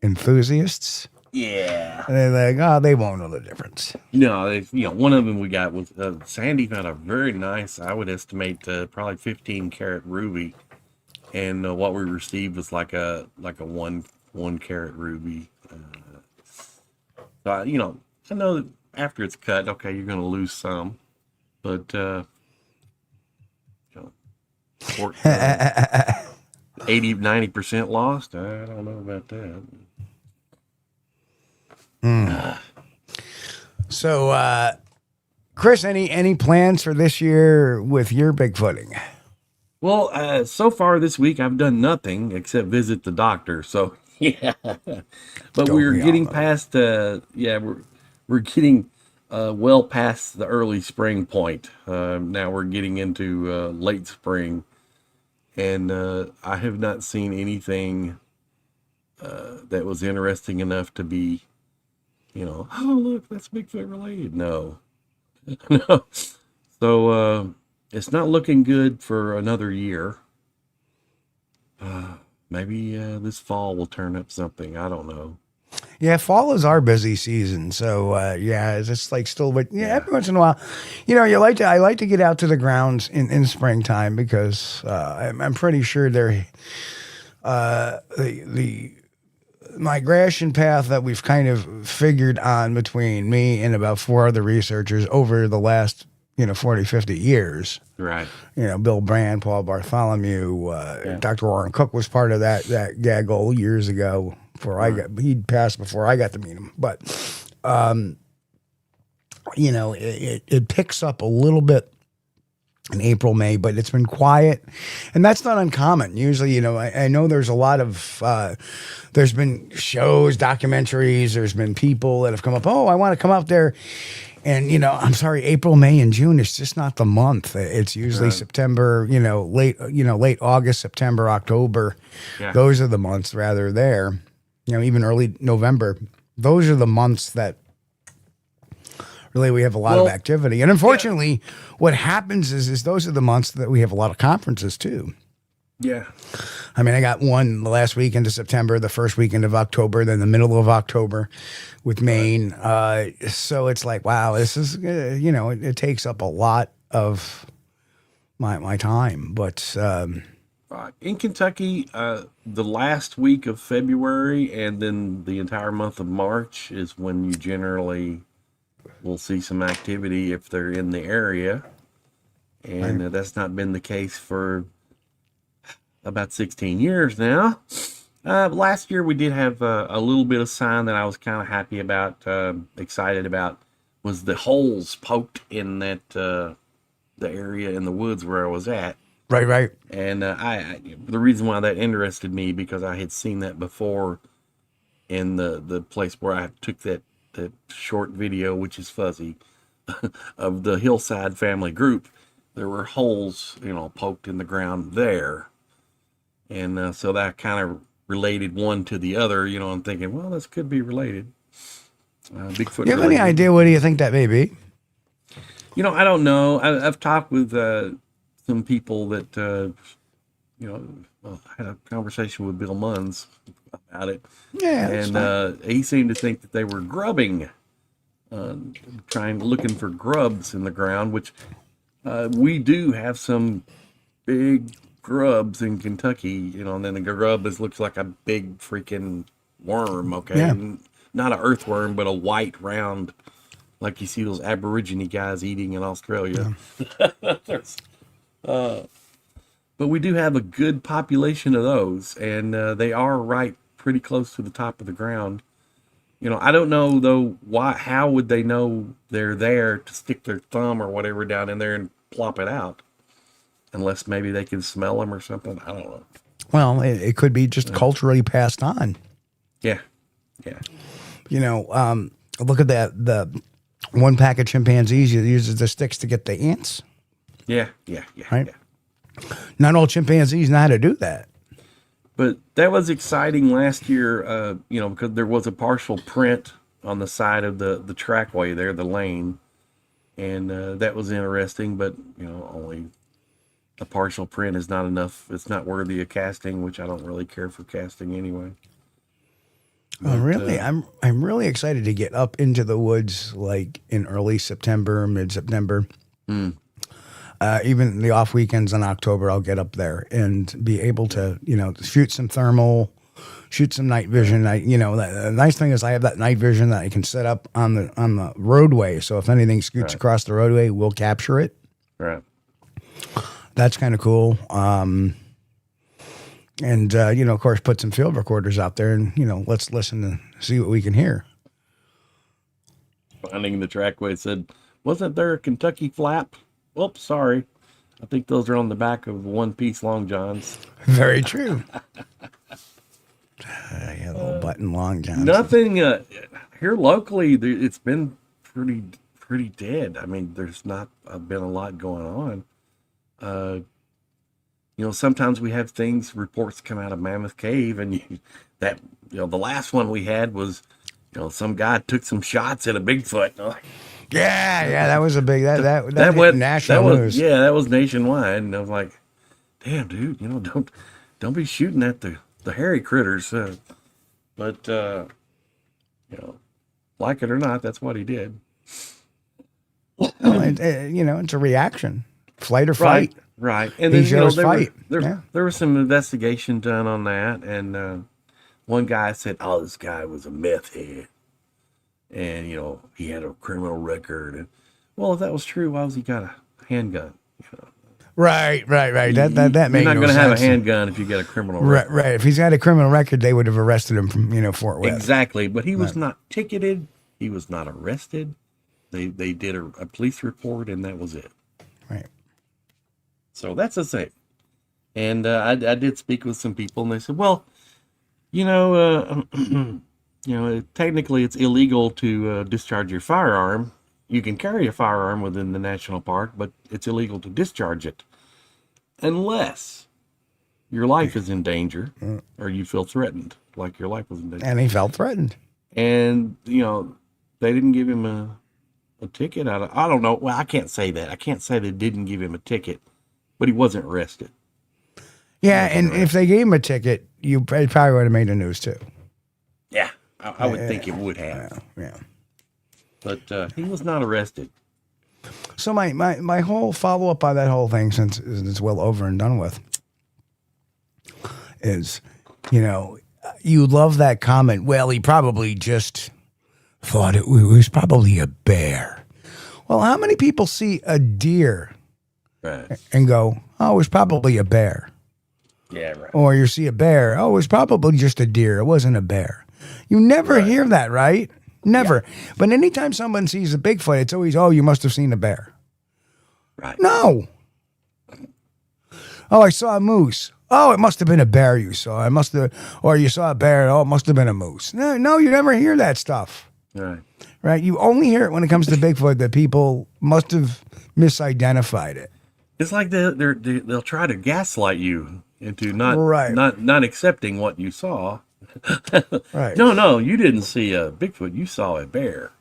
enthusiasts, Yeah. And they're like, oh, they won't know the difference. No, one of them we got was Sandy found a very nice, I would estimate probably 15 carat ruby, and what we received was like a 1 carat ruby. So I know that after it's cut, okay, you're going to lose some, but 80-90% lost. I don't know about that. So, Chris, any plans for this year with your bigfooting? Well, so far this week I've done nothing except visit the doctor. So yeah, but we're getting past. We're getting well past the early spring point. Now we're getting into late spring, and I have not seen anything that was interesting enough to be, oh look, that's Bigfoot related. No, no. So it's not looking good for another year. Maybe this fall will turn up something. I don't know. Yeah, fall is our busy season, so it's just like still, but every once in a while, I like to get out to the grounds in springtime because I'm pretty sure they're the migration path that we've kind of figured on between me and about 4 other researchers over the last 40, 50 years. Right. Bill Brand, Paul Bartholomew, Dr. Warren Cook was part of that gaggle years ago. He'd passed before I got to meet him. But, it picks up a little bit in April, May, but it's been quiet. And that's not uncommon. Usually, I know there's a lot of, there's been shows, documentaries, there's been people that have come up, oh, I want to come out there. And, I'm sorry, April, May, and June, it's just not the month. It's usually September, late August, September, October. Yeah. Those are the months rather there. Even early November. Those are the months that really we have a lot of activity. And unfortunately, what happens is those are the months that we have a lot of conferences too. Yeah. I mean, I got one the last weekend of September, the first weekend of October, then the middle of October with Maine. So it's like, wow, this is, it takes up a lot of my time. But in Kentucky, the last week of February and then the entire month of March is when you generally will see some activity if they're in the area. And that's not been the case for about 16 years now. Last year we did have a little bit of sign that I was kind of happy about, excited about, was the holes poked in that the area in the woods where I was at. Right. And the reason why that interested me because I had seen that before in the place where I took that short video, which is fuzzy, of the hillside family group. There were holes, poked in the ground there. And so that kind of related one to the other, I'm thinking, well, this could be related. Bigfoot. You have any idea what do you think that may be? I don't know. I've talked with some people that, I had a conversation with Bill Munns about it. Yeah. And he seemed to think that they were grubbing, looking for grubs in the ground, which we do have some big grubs in Kentucky, and then the grub looks like a big freaking worm, okay? Yeah. Not an earthworm, but a white round, like you see those Aborigine guys eating in Australia. Yeah. But we do have a good population of those, and they are right pretty close to the top of the ground. I don't know, though, how would they know they're there to stick their thumb or whatever down in there and plop it out? Unless maybe they can smell them or something. I don't know. Well, it could be just culturally passed on. Yeah. Look at that. The one pack of chimpanzees uses the sticks to get the ants. Yeah. Right? Yeah. Not all chimpanzees know how to do that. But that was exciting last year, because there was a partial print on the side of the trackway there, the lane. And that was interesting, but, only a partial print is not enough. It's not worthy of casting, which I don't really care for casting anyway. Oh, really? I'm really excited to get up into the woods like in early September, mid-September. Even the off weekends in October, I'll get up there and be able to, shoot some thermal, shoot some night vision. The nice thing is I have that night vision that I can set up on the roadway. So if anything scoots across the roadway, we'll capture it. Right. That's kind of cool. And, of course, put some field recorders out there and, let's listen and see what we can hear. Finding the trackway said, wasn't there a Kentucky flap? Oops, sorry. I think those are on the back of one-piece long johns. Very true. Yeah, little button long johns. Nothing here locally. It's been pretty dead. I mean, there's not been a lot going on. Sometimes we have reports come out of Mammoth Cave, and the last one we had was, some guy took some shots at a Bigfoot. Yeah, that was a big that went national news. That was nationwide, and I was like, "Damn, dude, don't be shooting at the hairy critters." But like it or not, that's what he did. It's a reaction, flight or fight. Right. And then there was some investigation done on that, and one guy said, "Oh, this guy was a meth head, and he had a criminal record." And well, if that was true, why was he got a handgun? Right. That makes no sense. You're not going to have a handgun if you got a criminal record. Right. If he's got a criminal record, they would have arrested him from Fort Worth. Exactly, but he was not ticketed. He was not arrested. They did a police report, and that was it. Right. So that's the same. And I did speak with some people, and they said, well, technically it's illegal to discharge your firearm. You can carry a firearm within the national park, but it's illegal to discharge it unless your life is in danger or you feel threatened, like your life was in danger. And he felt threatened. And, they didn't give him a ticket. I don't know. Well, I can't say that. I can't say they didn't give him a ticket. But he wasn't arrested. Yeah, and if they gave him a ticket, it probably would have made the news too. Yeah, I would think it would have. Yeah. But he was not arrested. So my whole follow-up on that whole thing, since it's well over and done with, is, you love that comment, well, he probably just thought it was probably a bear. Well, how many people see a deer and go, oh, it was probably a bear? Yeah, right. Or you see a bear, oh, it was probably just a deer. It wasn't a bear. You never hear that, right? Never. Yeah. But anytime someone sees a Bigfoot, it's always, oh, you must have seen a bear. Right. No. Oh, I saw a moose. Oh, it must have been a bear you saw. Or you saw a bear. Oh, it must have been a moose. No, you never hear that stuff. Right. Right. You only hear it when it comes to Bigfoot that people must have misidentified it. It's like they'll try to gaslight you into not accepting what you saw. Right. No, you didn't see a Bigfoot. You saw a bear.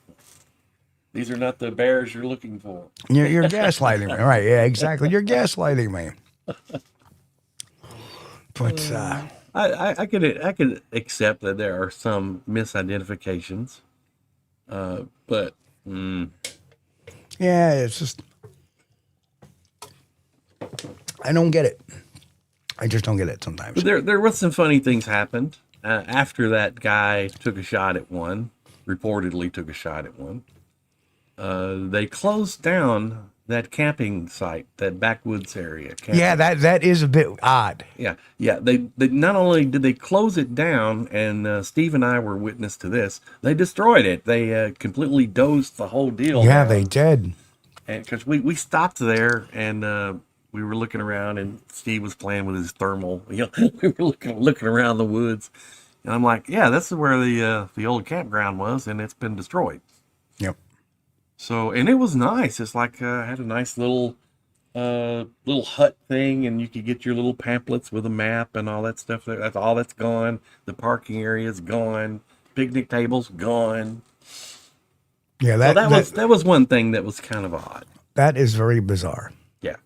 These are not the bears you're looking for. You're gaslighting me. Right. Yeah, exactly. You're gaslighting me. But I could accept that there are some misidentifications. But yeah, it's just I don't get it. I just don't get it sometimes. But there was some funny things happened after that guy took a shot at one. Reportedly took a shot at one. They closed down that camping site, that backwoods area. Yeah, that is a bit odd. Yeah. They not only did they close it down, and Steve and I were witness to this. They destroyed it. They completely dozed the whole deal. Yeah, they did. And because we stopped there and we were looking around, and Steve was playing with his thermal. We were looking around the woods, and I'm like, yeah, this is where the old campground was, and it's been destroyed. Yep. So, and it was nice. It's like had a nice little hut thing, and you could get your little pamphlets with a map and all that stuff. That's all that's gone. The parking area's gone. Picnic tables gone. Yeah, that was one thing that was kind of odd. That is very bizarre. Yeah,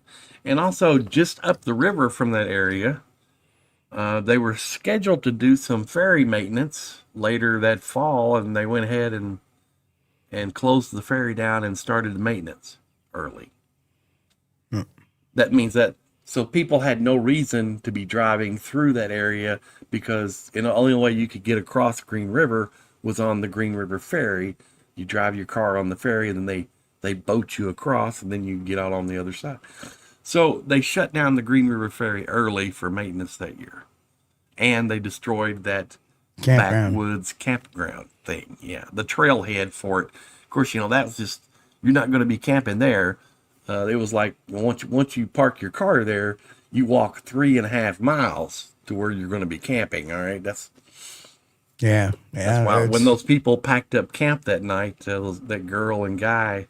and also just up the river from that area, They were scheduled to do some ferry maintenance later that fall, and they went ahead and closed the ferry down and started the maintenance early. That means that so people had no reason to be driving through that area, because the only way you could get across Green River was on the Green River Ferry. You drive your car on the ferry, and then they boat you across, and then you get out on the other side. So they shut down the Green River Ferry early for maintenance that year. And they destroyed that backwoods campground thing. Yeah, the trailhead for it. Of course, that was just, you're not going to be camping there. It was like, once you park your car there, you walk 3.5 miles to where you're going to be camping. All right, that's why when those people packed up camp that night, that girl and guy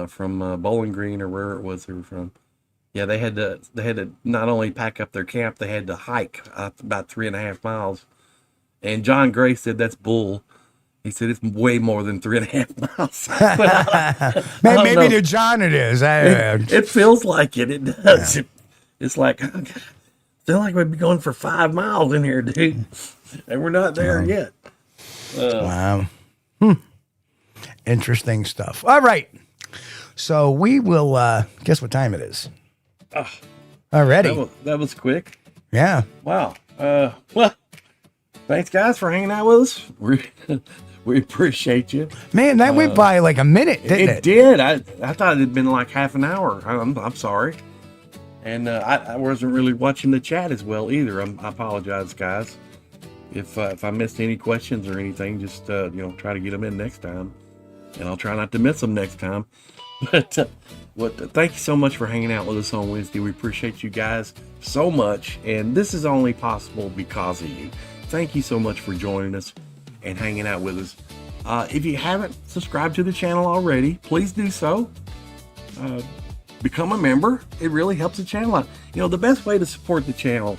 from Bowling Green, or where it was they were from, yeah, they had to not only pack up their camp, they had to hike about 3.5 miles. And John Gray said that's bull. He said it's way more than 3.5 miles. Maybe to John it is. It feels like it. It does. Yeah. It's like, feel like we'd be going for 5 miles in here, dude, and we're not there yet. Wow. Interesting stuff. All right. So we will guess what time it is. Already. That was quick. Yeah. Wow. Well, thanks guys for hanging out with us. We appreciate you. Man, that went by like a minute, didn't it? It did. I thought it'd been like half an hour. I'm sorry. And I wasn't really watching the chat as well either. I apologize, guys. If I missed any questions or anything, just try to get them in next time, and I'll try not to miss them next time. But thank you so much for hanging out with us on Wednesday. We appreciate you guys so much, and this is only possible because of you. Thank you so much for joining us and hanging out with us. If you haven't subscribed to the channel already, please do so. Become a member. It really helps the channel out. The best way to support the channel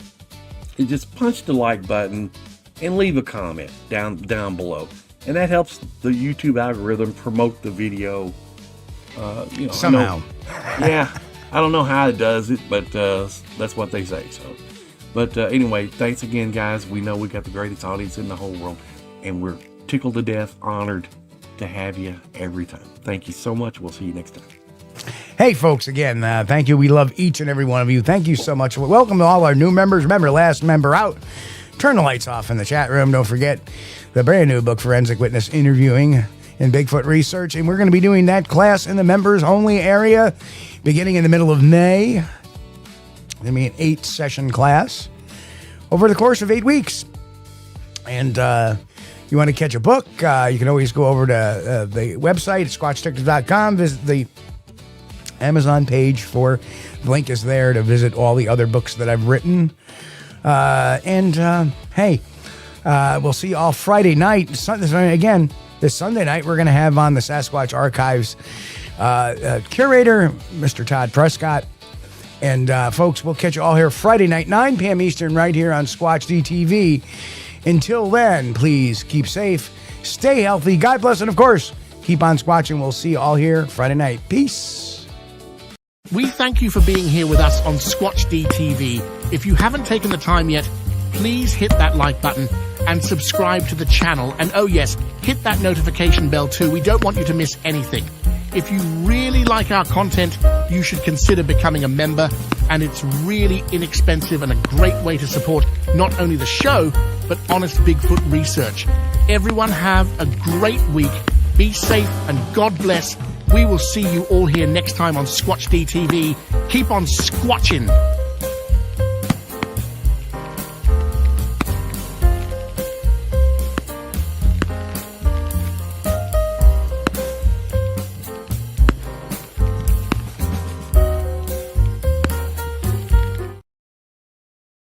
is just punch the like button and leave a comment down below, and that helps the YouTube algorithm promote the video. Somehow. I don't know how it does it, but that's what they say. So, but anyway, thanks again, guys. We know we got the greatest audience in the whole world, and we're tickled to death, honored to have you every time. Thank you so much. We'll see you next time. Hey, folks, again, thank you. We love each and every one of you. Thank you so much. Welcome to all our new members. Remember, last member out. Turn the lights off in the chat room. Don't forget the brand new book, Forensic Witness Interviewing and Bigfoot Research. And we're going to be doing that class in the members only area beginning in the middle of May. It's going to be an 8-session class over the course of 8 weeks. And you want to catch a book, you can always go over to the website, Squatchdetective.com, visit the Amazon page the link is there to visit all the other books that I've written. Hey, we'll see you all Friday night. This Sunday night, we're going to have on the Sasquatch Archives curator, Mr. Todd Prescott. And folks, we'll catch you all here Friday night, 9 p.m. Eastern, right here on Squatch-D TV. Until then, please keep safe, stay healthy, God bless, and of course, keep on squatching. We'll see you all here Friday night. Peace. We thank you for being here with us on Squatch-D TV. If you haven't taken the time yet, please hit that like button and subscribe to the channel. And oh yes, hit that notification bell too. We don't want you to miss anything. If you really like our content, you should consider becoming a member, and it's really inexpensive and a great way to support not only the show, but honest Bigfoot research. Everyone have a great week. Be safe and God bless. We will see you all here next time on Squatch-D TV. Keep on squatching.